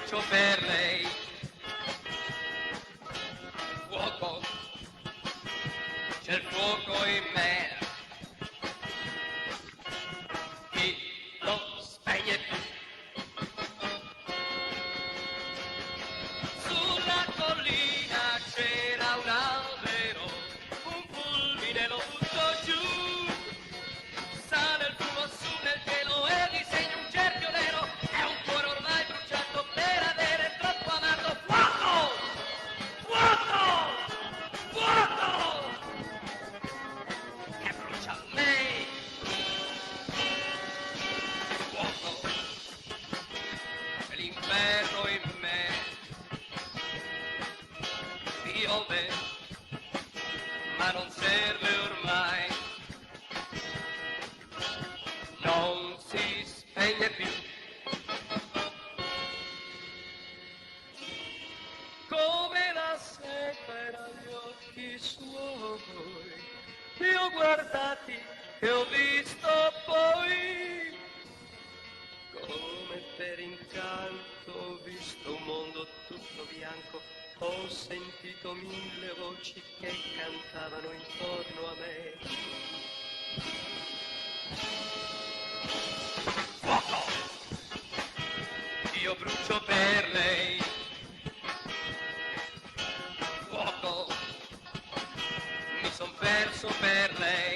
brucio per lei. Fuoco, c'è il fuoco in me. Chi lo spegne più? Sulla collina c'era un albero, un fulmine lo buttò giù. Sale il fumo su nel cielo e disegna un cerchio nero. È un cuore ormai bruciato per avere troppo amato. Fuoco! Fuoco! Fuoco! Che brucia me! Fuoco! C'è l'inferno in me. Piove, ma non serve ormai. Non si spegne più. Come la sera agli occhi suoi, li ho guardati e ho visto poi, come per incanto, ho visto un mondo tutto bianco, ho sentito 1000 voci che cantavano intorno a me. Fuoco! Io brucio per lei. Fuoco! Mi son perso per lei.